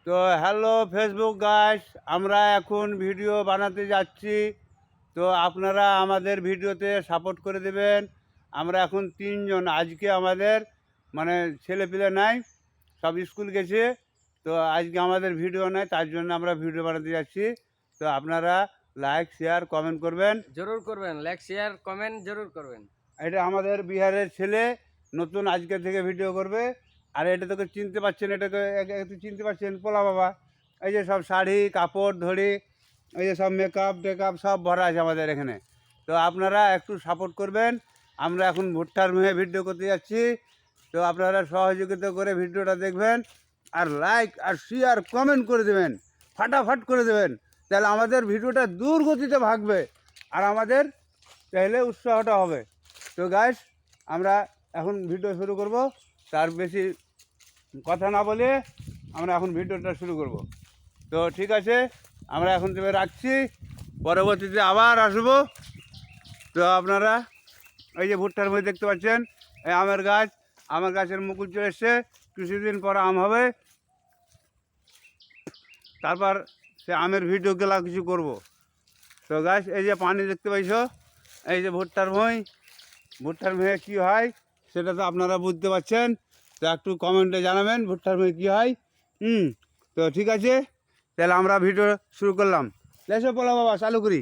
তো hello Facebook guys, আমরা এখন ভিডিও বানাতে যাচ্ছি। তো আপনারা আমাদের ভিডিওতে সাপোর্ট করে দেবেন। আমরা এখন 3 জন, আজকে আমাদের মানে ছেলেপিলে নাই, সব স্কুল গেছে। তো আজকে আমাদের ভিডিও নাই, তার জন্য আমরা ভিডিও বানাতে যাচ্ছি। তো আপনারা লাইক শেয়ার কমেন্ট করবেন, জরুর করবেন। লাইক শেয়ার কমেন্ট জরুর করবেন। এটা আমাদের বিহারের ছেলে, নতুন আজকে থেকে ভিডিও করবে। আর এটা তোকে চিনতে পারছেন, এটাকে একটু চিনতে পারছেন, পোলা বাবা। এই যে সব শাড়ি কাপড় ধরি, এই যে সব মেকআপ টেকআপ সব ভরা আছে আমাদের এখানে। তো আপনারা একটু সাপোর্ট করবেন। আমরা এখন ভুট্টার মেয়ে ভিডিও করতে যাচ্ছি। তো আপনারা সহযোগিতা করে ভিডিওটা দেখবেন, আর লাইক আর শেয়ার কমেন্ট করে দেবেন, ফাটাফাট করে দেবেন। তাহলে আমাদের ভিডিওটা দূর গতিতে ভাগবে, আর আমাদের তাহলে উৎসাহটা হবে। তো গাইস, আমরা এখন ভিডিও শুরু করব। তার বেশি কথা না বলে আমরা এখন ভিডিওটা শুরু করব। তো ঠিক আছে, আমরা এখন থেকে রাখছি, পরবর্তীতে আবার আসবো। তো আপনারা এই যে ভুট্টার মধ্যে দেখতে পাচ্ছেন, এই আমের গাছ, আমের গাছের মুকুল চলে এসছে, কিছুদিন পর আম হবে। তারপর সে আমের ভিডিও গেলা কিছু করব। তো গাছ, এই যে পানি দেখতে পাইছো, এই যে ভুট্টার ভুঁয়ে কী হয় সেটা তো আপনারা বুঝতে পারছেন। তো একটু কমেন্টে জানাবেন ভুট্টার ভুঁয়ে কী হয়। তো ঠিক আছে, তাহলে আমরা ভিডিও শুরু করলাম। এসো পোলা বাবা, চালু করি।